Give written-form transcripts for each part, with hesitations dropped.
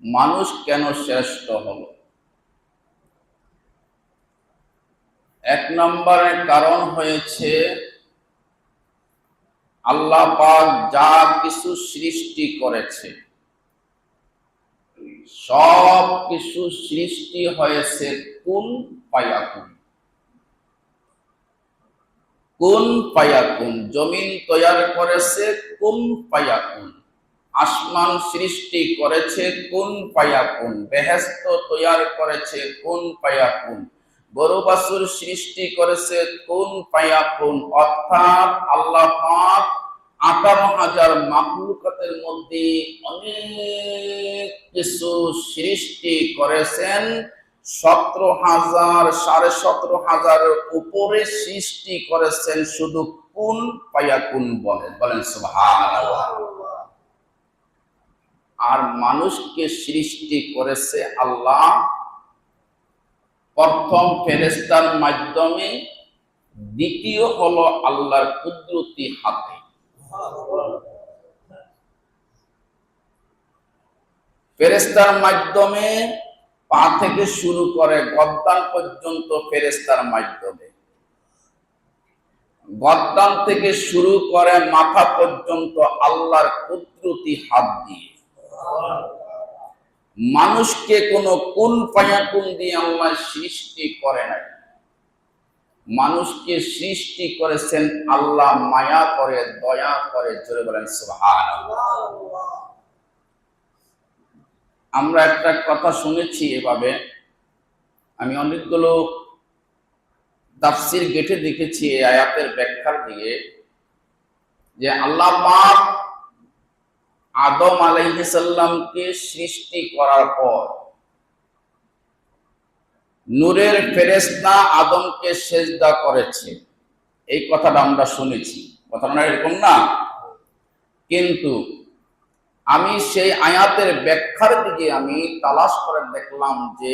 মানুষ কেন শ্রেষ্ঠ হলো? এক নম্বরের কারণ হয়েছে আল্লাহ পাক যা কিছু সৃষ্টি করেছে সব কিছু সৃষ্টি হয়েছে কুন ফায়াকুন। কুন ফায়াকুন। জমিন তৈরি করেছে কুন ফায়াকুন। আসমান সৃষ্টি করেছে কুন ফায়াকুন। বেহেশত তৈরি করেছে কুন ফায়াকুন। গরু বাছুর সৃষ্টি করেছে কুন ফায়াকুন। অর্থাৎ আল্লাহ পাক 18,000 মাখলুকাতের মধ্যে অনেক কিছু সৃষ্টি করেছেন। 17,000 17,500 উপরে সৃষ্টি করেছেন শুধু কুন ফায়াকুন বলেন সুবহানাল্লাহ। আর মানুষকে সৃষ্টি করেছে আল্লাহ প্রথম ফেরেশতার মাধ্যমে, দ্বিতীয় হলো আল্লাহর কুদরতি হাতে। ফেরেশতার মাধ্যমে পা থেকে শুরু করে গর্দান পর্যন্ত ফেরেশতার মাধ্যমে, গর্দান থেকে শুরু করে মাথা পর্যন্ত আল্লাহর কুদরতি হাত দিয়ে। মানুষকে কোনো কুন ফায়াকুন দিয়ে আল্লাহ সৃষ্টি করে নাই। মানুষকে সৃষ্টি করেছেন আল্লাহ মায়া করে, দয়া করে। জোরে বলেন সুবহানাল্লাহ। আমরা একটা কথা শুনেছি এভাবে, আমি অনেকগুলো তাফসীর গেটে দেখেছি এই আয়াতের ব্যাখ্যার দিকে, যে আল্লাহ পাক আদম আলাইহিস সালামকে সৃষ্টি করার পর নূরের ফেরেশতা আদমকে সেজদা করেছে। এই কথাটা আমরা শুনেছি, কথাটা এরকম না? কিন্তু আমি সেই আয়াতের ব্যাখ্যার দিকে আমি তালাশ করে দেখলাম যে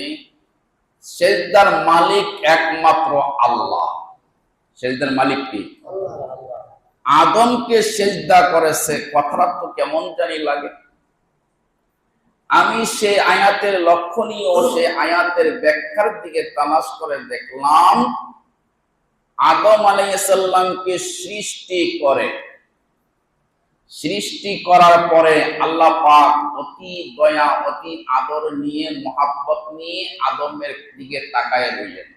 সেজদার মালিক একমাত্র আল্লাহ। সেজদার মালিক কি? আদমকে সেজদা করেছে, কথাটা তো কেমন জানি লাগে। আমি সেই আয়াতের লক্ষণীয় সেই আয়াতের ব্যাখ্যার দিকে তালাশ করে দেখলাম আদম আলাইহিস সালামকে সৃষ্টি করার পরে আল্লাহ পাক অতি দয়া অতি আদর নিয়ে মহাব্বত নিয়ে আদমের দিকে তাকায় রইলেন।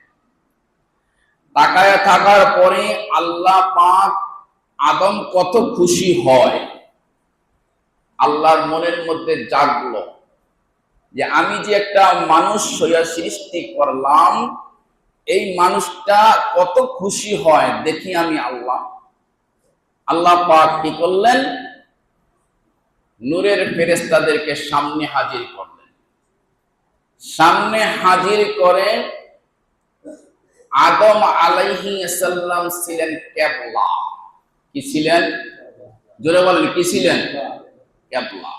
তাকায় থাকার পরে আল্লাহ পাক আদম কত খুশি হয়, আল্লাহর মনের মধ্যে জাগলো যে আমি যে একটা মানুষ হইয়া সৃষ্টি করলাম, এই মানুষটা কত খুশি হয় দেখি আমি। আল্লাহ পাক কি করলেন? নূরের ফেরেশতাদেরকে সামনে হাজির করলেন। সামনে হাজির করে আদম আলাইহিস সালাম ছিলেন কিবলা। কি ছিলেন? জোরে বলেন, কি ছিলেন? কিবলা।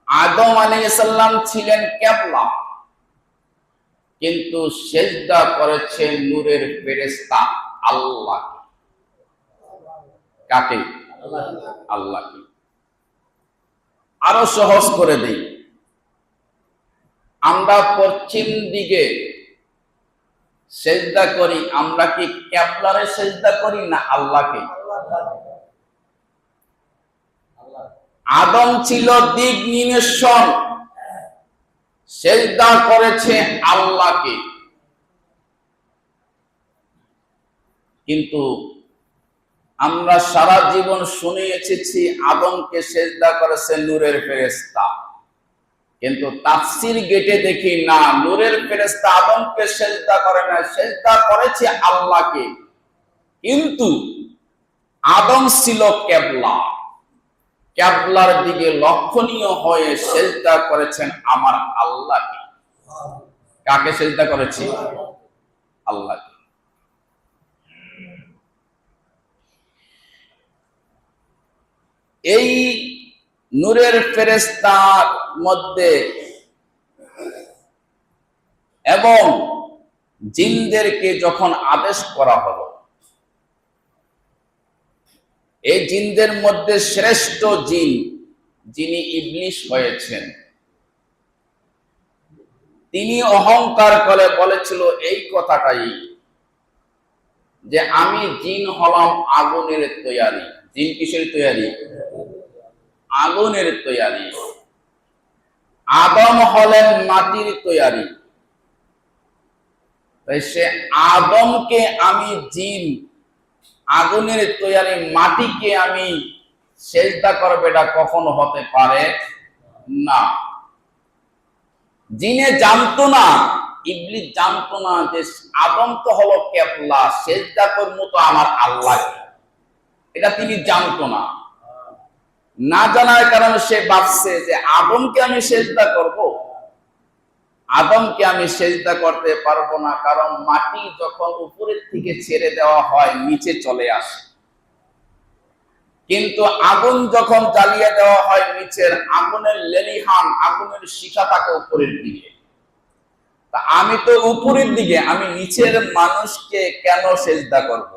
আদম আলাইহিস সালাম ছিলেন কিবলা, কিন্তু সেজদা করেছে নূরের ফেরেশতা আল্লাহকে। কাকে? আল্লাহকে। আরো সহজ করে দেই, আমরা পশ্চিম দিকে সেজদা করি, আমরা কি কিবলারে সেজদা করি না আল্লাহকে? আদম ছিল দিক নির্দেশন, সেজদা করেছে আল্লাহকে। কিন্তু আমরা সারা জীবন শুনে এসেছি আদমকে সেজদা করেছে নূরের ফেরেশতা, কিন্তু তাফসীর গেটে দেখি না, নূরের ফেরেশতা আদমকে সেজদা করে না, সেজদা করেছে আল্লাহকে। কিন্তু আদম ছিল কিবলা, কিবলার দিকে লক্ষণীয় হয়ে সেজদা করেছেন আমার আল্লাহকে। কাকে সেজদা করেছি? আল্লাহকে। এই নূরের ফেরেশতার মধ্যে এবং জিনদেরকে যখন আদেশ করা হলো, এই জিনদের মধ্যে শ্রেষ্ঠ জিন যিনি ইবলিস হয়েছেন, তিনি অহংকার করে বলেছিল এই কথাটাই, যে আমি জিন হলাম আগুনের তৈয়ারি। জিন কিসের তৈয়ারি? আগুনের তৈয়ারি। আদম হলেন মাটির তৈয়ারি। তাই সে আদমকে আমি জিন, আগুনের তৈয়ারি মাটিকে আমি সেজদা করবে, এটা কখনো হতে পারে না। জিনে জানতো না, ইবলিস জানতো না যে আদম তো হলো কেবলা, সেজদা করবো তো আমার আল্লাহ, এটা তিনি জানতো না। না জানার কারণে সে ভাবছে যে আদমকে আমি সেজদা করব, আদমকে আমি সেজদা করতে পারবো না, কারণ মাটি যখন উপরের থেকে ছেড়ে দেওয়া হয় নিচে চলে আসে, কিন্তু আগুন যখন জ্বালিয়ে দেওয়া হয় নিচের আগুনের লেলিহান, আগুনের শিখা থাকে উপরের দিকে। তা আমি তো উপরের দিকে, আমি নিচের মানুষকে কেন সেজদা করব?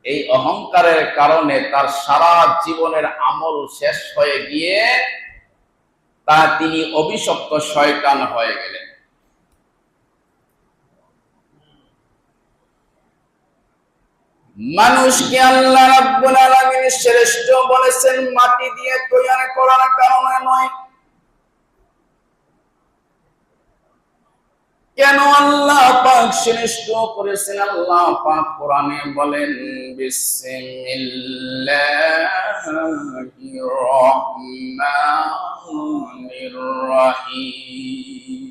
এই অহংকারের কারণে তার সারা জীবনের আমল শেষ হয়ে গিয়ে তিনি অভিশপ্ত শয়তান হয়ে গেলেন। মানুষকে আল্লাহ রাব্বুল আলামিন শ্রেষ্ঠ বলেছেন মাটি দিয়ে তৈরি করার কারণে নয়। কেন আল্লাহ পাক শ্রেষ্ঠ করেছেন? আল্লাহ পাক কোরআনে বলেন, বিসমিল্লাহির রহমানির রহিম,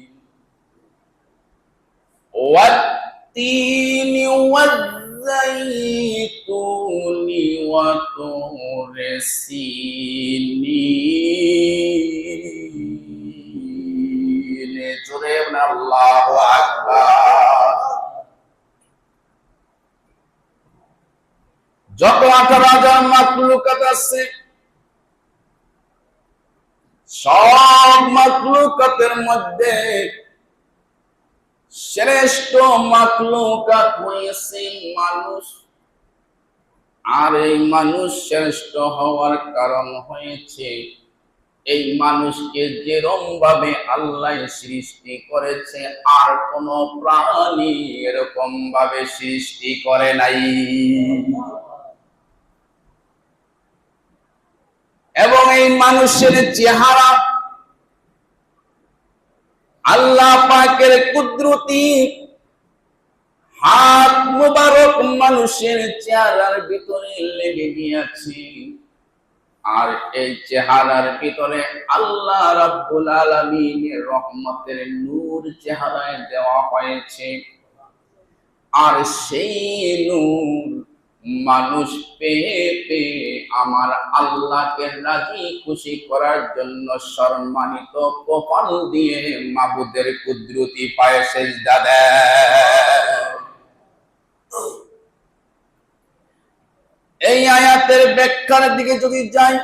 ওয়াত-তিনি ওয়াজ-যাইতুনি ওয়া তুরি সিনিন। জোরে বলেন আল্লাহু আকবার। যত 18,000 মাখলুকাত আছে, সব মাখলুকাতের মধ্যে শ্রেষ্ঠ মাখলুকাত হয়েছে মানুষ। আর এই মানুষ শ্রেষ্ঠ হওয়ার কারণ হয়েছে এই মানুষকে যেরকম ভাবে আল্লাহ সৃষ্টি করেছে আর কোন প্রাণী এরকম ভাবে সৃষ্টি করে নাই। এবং এই মানুষের চেহারা আল্লাহ পাকের কুদরতি হাত মুবারক মানুষের চেহারার ভিতরে লেগে গিয়েছে। আর এই চেহারার ভিতরে আল্লাহ রাব্বুল আলামিনের রহমতের নূর চেহারায় দেওয়া হয়েছে। আর সেই নূর মানুষ পেয়ে পেয়ে আমার আল্লাহকে রাজি খুশি করার জন্য সম্মানিত কপাল দিয়ে মাবুদের কুদরতি পায়ে সেজদা দেয়। এই আয়াতের ব্যাখ্যার দিকে যদি যাই,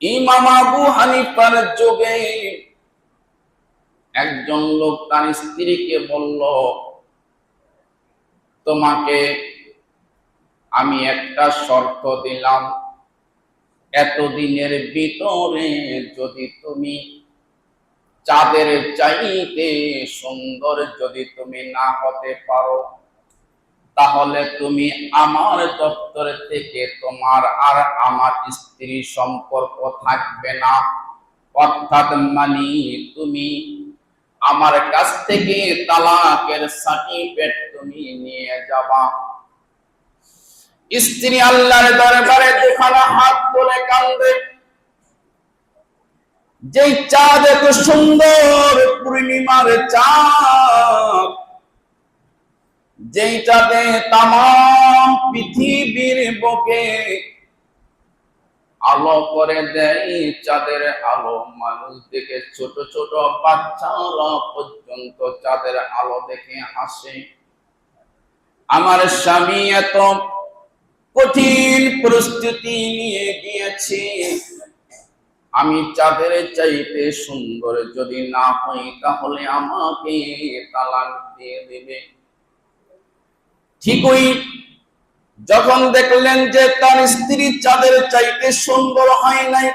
ইমাম আবু হানিফার যুগে একজন লোক তার স্ত্রীকে বলল, তোমাকে আমি একটা শর্ত দিলাম, এতদিনের ভিতরে যদি তুমি চাঁদের চাইতে সুন্দর যদি তুমি না হতে পারো, তাহলে তুমি আমার দপ্তর থেকে তোমার আর আমার স্ত্রী সম্পর্ক থাকবে না। অর্থাৎ মানে তুমি আমার কাছ থেকে তালাকের সার্টিফিকেট তুমি নিয়ে যাবা। স্ত্রী আল্লাহর দরবারে দুখানা হাত তুলে কাঁদে। যেই চাঁদ এত সুন্দর পূর্ণিমার চাঁদ, যেই চাঁদে তামাম পৃথিবীর বুকে আলো করে দেয়, চাঁদের আলো মানুষ দেখে, ছোট ছোট বাচ্চারা পর্যন্ত চাঁদের আলো দেখে হাসে। আমার স্বামী এত কঠিন পরিস্থিতি নিয়ে গিয়েছে, আমি চাঁদের চাইতে সুন্দর যদি না হই তাহলে আমাকে তালাক দিয়ে দেবে। ঠিকই যখন দেখলেন যে তার স্ত্রী চাঁদের চাইতে সুন্দর হয় নাই,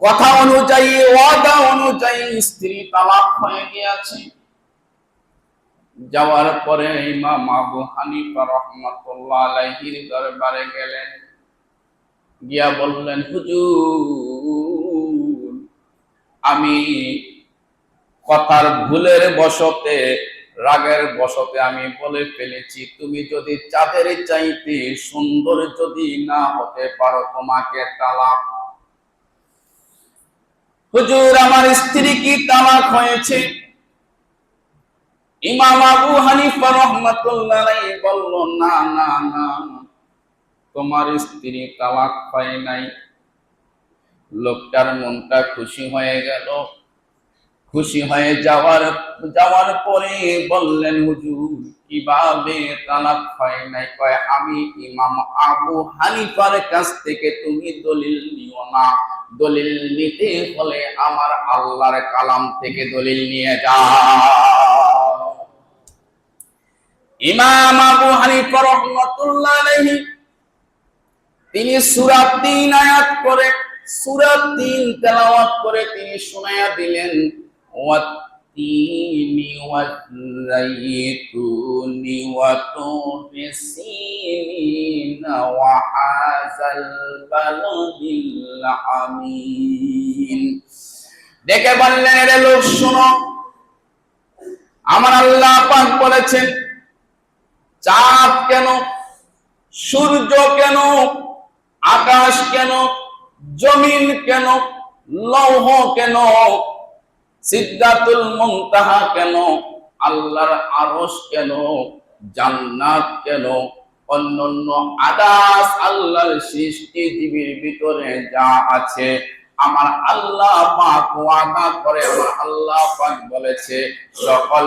কথা অনুযায়ী, ওয়াদা অনুযায়ী স্ত্রী তালাক হয়ে গিয়েছে। যাওয়ার পরে ইমাম আবু হানিফা রাহমাতুল্লাহ আলাইহির দরবারে গেলেন, গিয়া বললেন, হুজুর, আমি কথার ভুলের বশতে, রাগের বশতে আমি বলে ফেলেছি, তুমি যদি চাঁদের চাইতে সুন্দর যদি না হতে পারো, তোমাকে তালাক। হুজুর, আমার স্ত্রী কি তালাক হয়েছে? ইমাম আবু হানিফা রাহমাতুল্লাহ আলাইহি বলল, না না না, তোমার স্ত্রী তালাক হয় নাই। লোকটার মনটা খুশি হয়ে গেল। খুশি হয়ে যাওয়ার পরে বললেন, হুজুর, কিভাবে তালাক হয় নাই? কয়, আমি ইমাম আবু হানিফার কাছ থেকে তুমি দলিল নিও না, দলিল নিতে হলে আমার আল্লাহর কালাম থেকে দলিল নিয়ে যাও। ইমাম আবু হানিফা রাহমাতুল্লাহ আলাইহি তিনি সূরা ৩ আয়াত করে, সূরা ৩ তেলাওয়াত করে তিনি শুনায়া দিলেন, ওয়াত্তিনি ওয়াজ্জাইতুনি ওয়া তুরি সিনিনা ওয়া হাযাল বালাদিল আমিন। দেখে বললেন, এর লোক শোনো, আমার আল্লাহ পাক বলেছেন, চাঁদ কেন, সূর্য কেন, আকাশ কেন, জমিন কেন, লৌহ কেন, সিদরাতুল মুনতাহা কেন, আল্লাহর আরশ কেন, জান্নাত কেন, অন্যান্য আদাস আল্লাহর সৃষ্টি জীবের ভিতরে যা আছে, আমার আল্লাহ পাক ওয়াদা করে, আমার আল্লাহ পাক বলেছে, সকল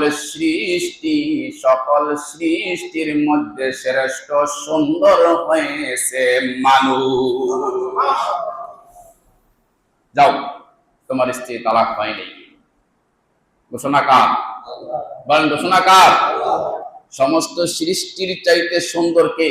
সৃষ্টির মধ্যে শ্রেষ্ঠ সুন্দর হয়েছে মানুষ। যাও, তোমার স্ত্রী তালাক হয়নি। ঘোষণা কার? বলেন, ঘোষণা কার? সমস্ত সৃষ্টির চাইতে সুন্দর কে?